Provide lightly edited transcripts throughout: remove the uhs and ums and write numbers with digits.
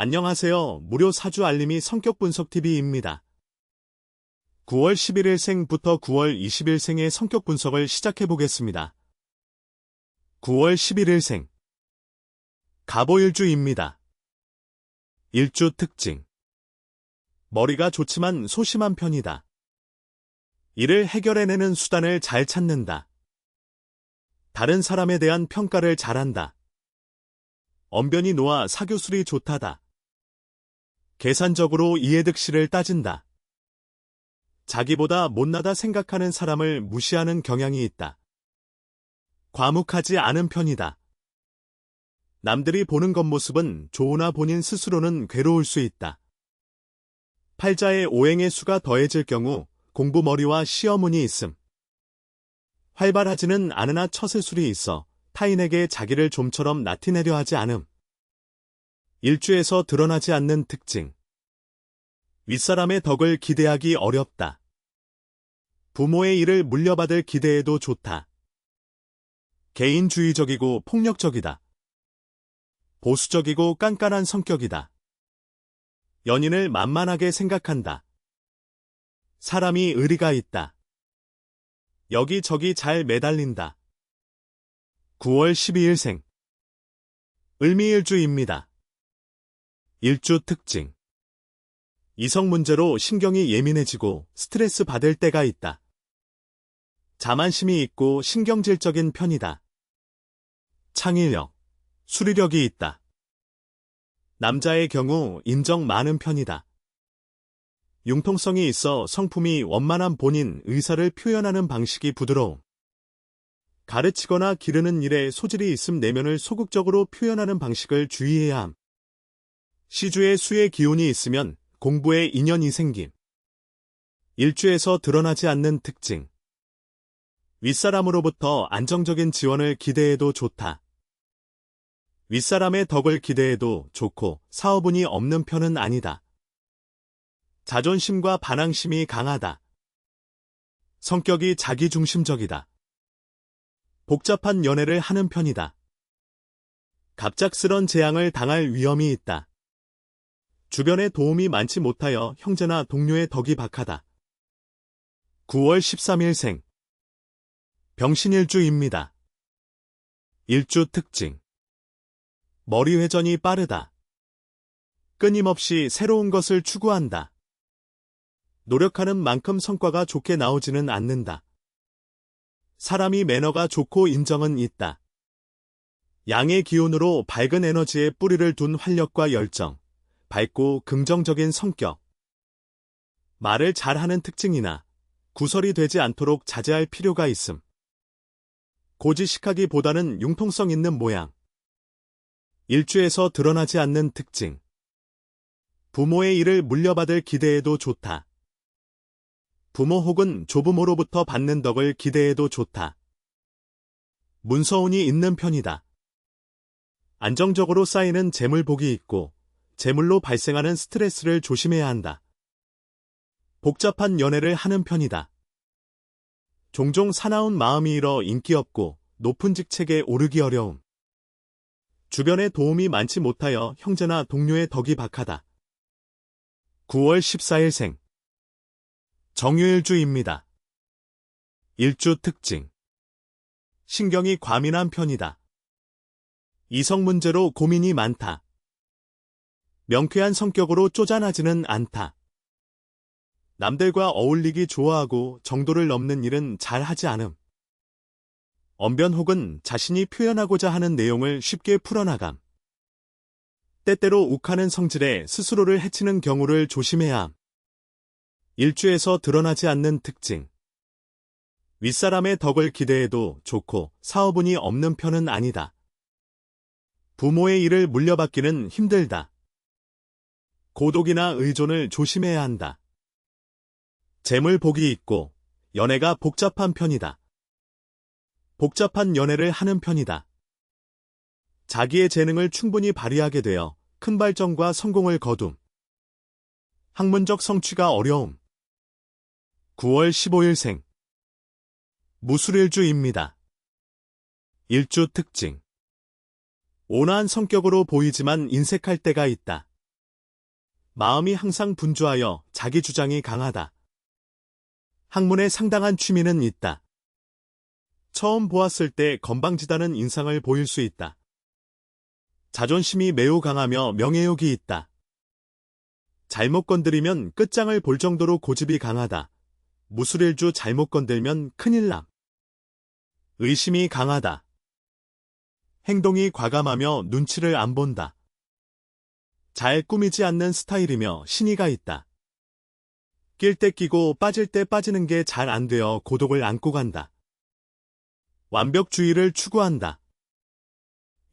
안녕하세요. 무료 사주 알림이 성격분석TV입니다. 9월 11일생부터 9월 20일생의 성격 분석을 시작해 보겠습니다. 9월 11일생 갑오일주입니다. 일주 특징 머리가 좋지만 소심한 편이다. 이를 해결해내는 수단을 잘 찾는다. 다른 사람에 대한 평가를 잘한다. 언변이 놓아 사교술이 좋다다. 계산적으로 이해득실을 따진다. 자기보다 못나다 생각하는 사람을 무시하는 경향이 있다. 과묵하지 않은 편이다. 남들이 보는 겉모습은 좋으나 본인 스스로는 괴로울 수 있다. 팔자에 오행의 수가 더해질 경우 공부머리와 시험운이 있음. 활발하지는 않으나 처세술이 있어 타인에게 자기를 좀처럼 나티내려 하지 않음. 일주에서 드러나지 않는 특징. 윗사람의 덕을 기대하기 어렵다. 부모의 일을 물려받을 기대에도 좋다. 개인주의적이고 폭력적이다. 보수적이고 깐깐한 성격이다. 연인을 만만하게 생각한다. 사람이 의리가 있다. 여기저기 잘 매달린다. 9월 12일생 을미일주입니다. 일주 특징 이성 문제로 신경이 예민해지고 스트레스 받을 때가 있다. 자만심이 있고 신경질적인 편이다. 창의력, 수리력이 있다. 남자의 경우 인정 많은 편이다. 융통성이 있어 성품이 원만한 본인 의사를 표현하는 방식이 부드러움. 가르치거나 기르는 일에 소질이 있음 내면을 소극적으로 표현하는 방식을 주의해야 함. 시주에 수의 기운이 있으면 공부에 인연이 생김. 일주에서 드러나지 않는 특징. 윗사람으로부터 안정적인 지원을 기대해도 좋다. 윗사람의 덕을 기대해도 좋고 사업운이 없는 편은 아니다. 자존심과 반항심이 강하다. 성격이 자기중심적이다. 복잡한 연애를 하는 편이다. 갑작스런 재앙을 당할 위험이 있다. 주변에 도움이 많지 못하여 형제나 동료의 덕이 박하다. 9월 13일생 병신일주입니다. 일주 특징 머리 회전이 빠르다. 끊임없이 새로운 것을 추구한다. 노력하는 만큼 성과가 좋게 나오지는 않는다. 사람이 매너가 좋고 인정은 있다. 양의 기운으로 밝은 에너지에 뿌리를 둔 활력과 열정, 밝고 긍정적인 성격. 말을 잘하는 특징이나 구설이 되지 않도록 자제할 필요가 있음. 고지식하기보다는 융통성 있는 모양. 일주에서 드러나지 않는 특징. 부모의 일을 물려받을 기대해도 좋다. 부모 혹은 조부모로부터 받는 덕을 기대해도 좋다. 문서운이 있는 편이다. 안정적으로 쌓이는 재물복이 있고 재물로 발생하는 스트레스를 조심해야 한다. 복잡한 연애를 하는 편이다. 종종 사나운 마음이 일어 인기 없고 높은 직책에 오르기 어려움. 주변에 도움이 많지 못하여 형제나 동료의 덕이 박하다. 9월 14일생 정유일주입니다. 일주 특징 신경이 과민한 편이다. 이성 문제로 고민이 많다. 명쾌한 성격으로 쪼잔하지는 않다. 남들과 어울리기 좋아하고 정도를 넘는 일은 잘 하지 않음. 언변 혹은 자신이 표현하고자 하는 내용을 쉽게 풀어나감. 때때로 욱하는 성질에 스스로를 해치는 경우를 조심해야 함. 일주에서 드러나지 않는 특징. 윗사람의 덕을 기대해도 좋고 사업운이 없는 편은 아니다. 부모의 일을 물려받기는 힘들다. 고독이나 의존을 조심해야 한다. 재물복이 있고 연애가 복잡한 편이다. 복잡한 연애를 하는 편이다. 자기의 재능을 충분히 발휘하게 되어 큰 발전과 성공을 거둠. 학문적 성취가 어려움. 9월 15일생 무술일주입니다. 일주 특징 온화한 성격으로 보이지만 인색할 때가 있다. 마음이 항상 분주하여 자기 주장이 강하다. 학문에 상당한 취미는 있다. 처음 보았을 때 건방지다는 인상을 보일 수 있다. 자존심이 매우 강하며 명예욕이 있다. 잘못 건드리면 끝장을 볼 정도로 고집이 강하다. 무술일주 잘못 건들면 큰일 남. 의심이 강하다. 행동이 과감하며 눈치를 안 본다. 잘 꾸미지 않는 스타일이며 신의가 있다. 낄 때 끼고 빠질 때 빠지는 게 잘 안 되어 고독을 안고 간다. 완벽주의를 추구한다.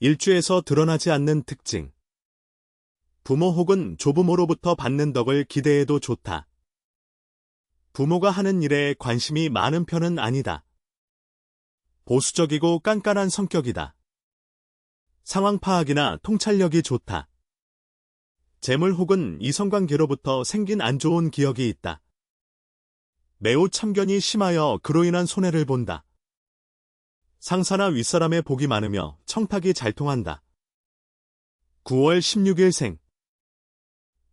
일주에서 드러나지 않는 특징. 부모 혹은 조부모로부터 받는 덕을 기대해도 좋다. 부모가 하는 일에 관심이 많은 편은 아니다. 보수적이고 깐깐한 성격이다. 상황 파악이나 통찰력이 좋다. 재물 혹은 이성관계로부터 생긴 안 좋은 기억이 있다. 매우 참견이 심하여 그로 인한 손해를 본다. 상사나 윗사람의 복이 많으며 청탁이 잘 통한다. 9월 16일생.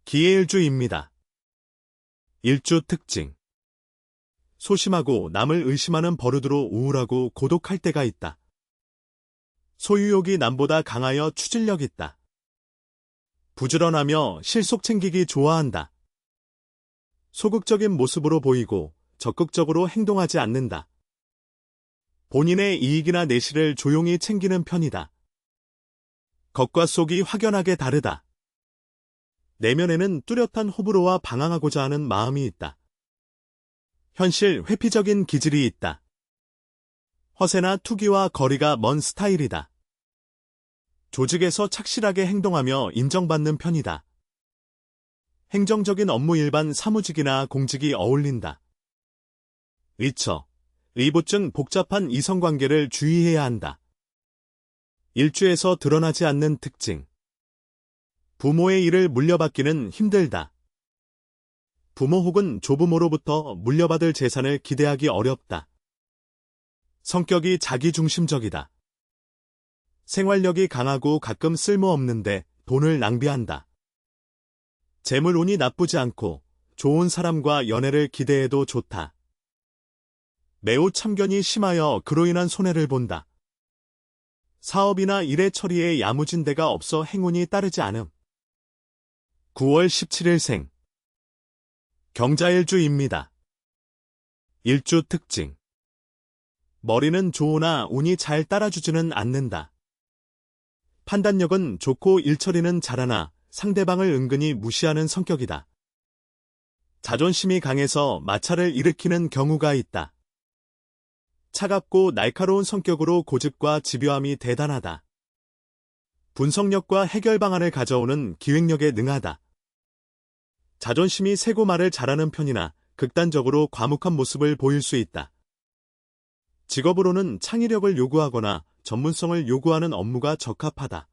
기해일주입니다. 일주 특징. 소심하고 남을 의심하는 버릇으로 우울하고 고독할 때가 있다. 소유욕이 남보다 강하여 추진력 있다. 부지런하며 실속 챙기기 좋아한다. 소극적인 모습으로 보이고 적극적으로 행동하지 않는다. 본인의 이익이나 내실을 조용히 챙기는 편이다. 겉과 속이 확연하게 다르다. 내면에는 뚜렷한 호불호와 방황하고자 하는 마음이 있다. 현실 회피적인 기질이 있다. 허세나 투기와 거리가 먼 스타일이다. 조직에서 착실하게 행동하며 인정받는 편이다. 행정적인 업무 일반 사무직이나 공직이 어울린다. 의처, 의보증 복잡한 이성관계를 주의해야 한다. 일주에서 드러나지 않는 특징. 부모의 일을 물려받기는 힘들다. 부모 혹은 조부모로부터 물려받을 재산을 기대하기 어렵다. 성격이 자기중심적이다. 생활력이 강하고 가끔 쓸모없는데 돈을 낭비한다. 재물운이 나쁘지 않고 좋은 사람과 연애를 기대해도 좋다. 매우 참견이 심하여 그로 인한 손해를 본다. 사업이나 일의 처리에 야무진 데가 없어 행운이 따르지 않음. 9월 17일생. 경자일주입니다. 일주 특징. 머리는 좋으나 운이 잘 따라주지는 않는다. 판단력은 좋고 일처리는 잘하나 상대방을 은근히 무시하는 성격이다. 자존심이 강해서 마찰을 일으키는 경우가 있다. 차갑고 날카로운 성격으로 고집과 집요함이 대단하다. 분석력과 해결 방안을 가져오는 기획력에 능하다. 자존심이 세고 말을 잘하는 편이나 극단적으로 과묵한 모습을 보일 수 있다. 직업으로는 창의력을 요구하거나 전문성을 요구하는 업무가 적합하다.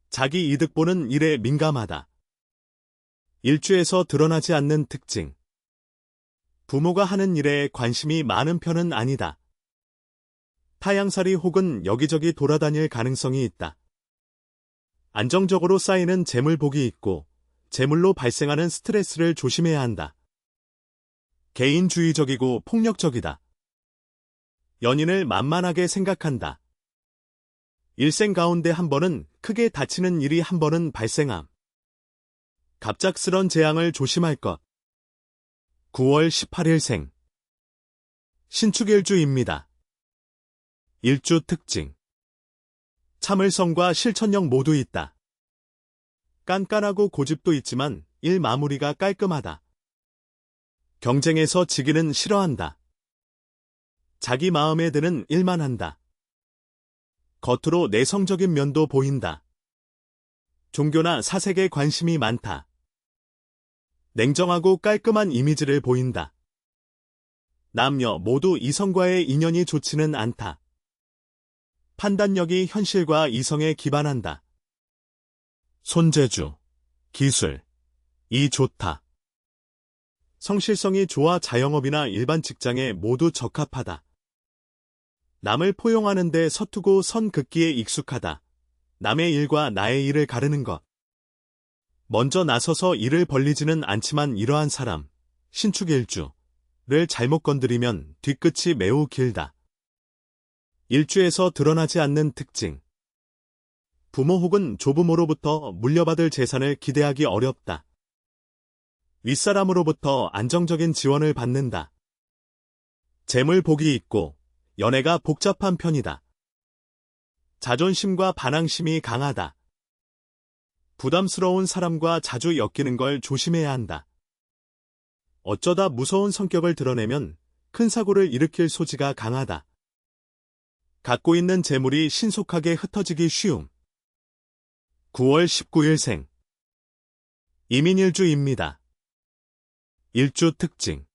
자기 이득 보는 일에 민감하다. 일주에서 드러나지 않는 특징. 부모가 하는 일에 관심이 많은 편은 아니다. 타향살이 혹은 여기저기 돌아다닐 가능성이 있다. 안정적으로 쌓이는 재물복이 있고 재물로 발생하는 스트레스를 조심해야 한다. 개인주의적이고 폭력적이다. 연인을 만만하게 생각한다. 일생 가운데 한 번은 크게 다치는 일이 한 번은 발생함. 갑작스런 재앙을 조심할 것. 9월 18일생. 신축일주입니다. 일주 특징. 참을성과 실천력 모두 있다. 깐깐하고 고집도 있지만 일 마무리가 깔끔하다. 경쟁에서 지기는 싫어한다. 자기 마음에 드는 일만 한다. 겉으로 내성적인 면도 보인다. 종교나 사색에 관심이 많다. 냉정하고 깔끔한 이미지를 보인다. 남녀 모두 이성과의 인연이 좋지는 않다. 판단력이 현실과 이성에 기반한다. 손재주, 기술, 이 좋다. 성실성이 좋아 자영업이나 일반 직장에 모두 적합하다. 남을 포용하는 데 서투고 선 긋기에 익숙하다. 남의 일과 나의 일을 가르는 것. 먼저 나서서 일을 벌리지는 않지만 이러한 사람, 신축일주를 잘못 건드리면 뒤끝이 매우 길다. 일주에서 드러나지 않는 특징. 부모 혹은 조부모로부터 물려받을 재산을 기대하기 어렵다. 윗사람으로부터 안정적인 지원을 받는다. 재물 복이 있고 연애가 복잡한 편이다. 자존심과 반항심이 강하다. 부담스러운 사람과 자주 엮이는 걸 조심해야 한다. 어쩌다 무서운 성격을 드러내면 큰 사고를 일으킬 소지가 강하다. 갖고 있는 재물이 신속하게 흩어지기 쉬움. 9월 19일생. 이민일주입니다. 일주 특징.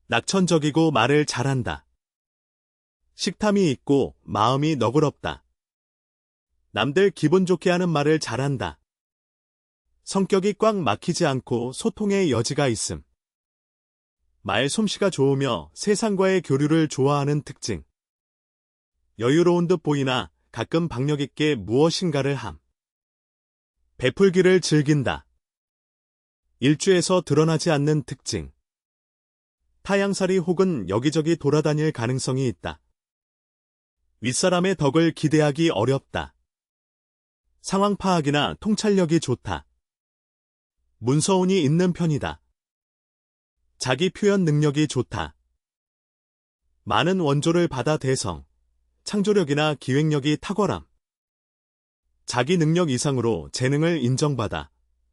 낙천적이고 말을 잘한다. 식탐이 있고 마음이 너그럽다. 남들 기분 좋게 하는 말을 잘한다. 성격이 꽉 막히지 않고 소통의 여지가 있음. 말 솜씨가 좋으며 세상과의 교류를 좋아하는 특징. 여유로운 듯 보이나 가끔 박력 있게 무엇인가를 함. 베풀기를 즐긴다. 일주에서 드러나지 않는 특징. 타향살이 혹은 여기저기 돌아다닐 가능성이 있다. 윗사람의 덕을 기대하기 어렵다. 상황 파악이나 통찰력이 좋다. 문서운이 있는 편이다. 자기 표현 능력이 좋다. 많은 원조를 받아 대성, 창조력이나 기획력이 탁월함. 자기 능력 이상으로 재능을 인정받아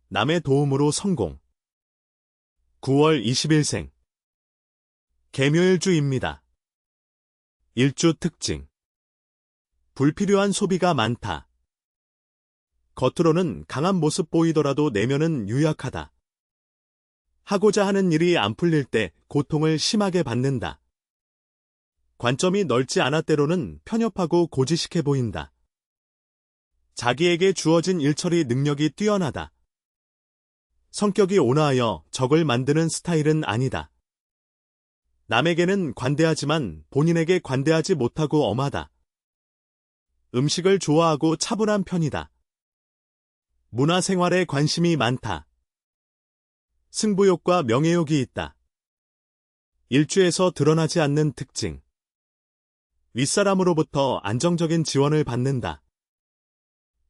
남의 도움으로 성공. 9월 20일생. 개묘일주입니다. 일주 특징. 불필요한 소비가 많다. 겉으로는 강한 모습 보이더라도 내면은 유약하다. 하고자 하는 일이 안 풀릴 때 고통을 심하게 받는다. 관점이 넓지 않아 때로는 편협하고 고지식해 보인다. 자기에게 주어진 일처리 능력이 뛰어나다. 성격이 온화하여 적을 만드는 스타일은 아니다. 남에게는 관대하지만 본인에게 관대하지 못하고 엄하다. 음식을 좋아하고 차분한 편이다. 문화생활에 관심이 많다. 승부욕과 명예욕이 있다. 일주에서 드러나지 않는 특징. 윗사람으로부터 안정적인 지원을 받는다.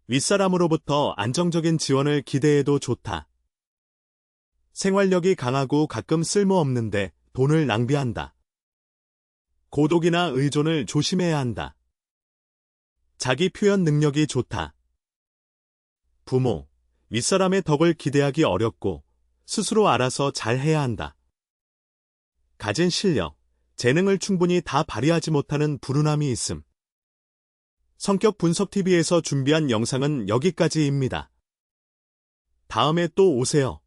윗사람으로부터 안정적인 지원을 기대해도 좋다. 생활력이 강하고 가끔 쓸모없는데 돈을 낭비한다. 고독이나 의존을 조심해야 한다. 자기 표현 능력이 좋다. 부모, 윗사람의 덕을 기대하기 어렵고 스스로 알아서 잘해야 한다. 가진 실력, 재능을 충분히 다 발휘하지 못하는 불운함이 있음. 성격 분석 TV에서 준비한 영상은 여기까지입니다. 다음에 또 오세요.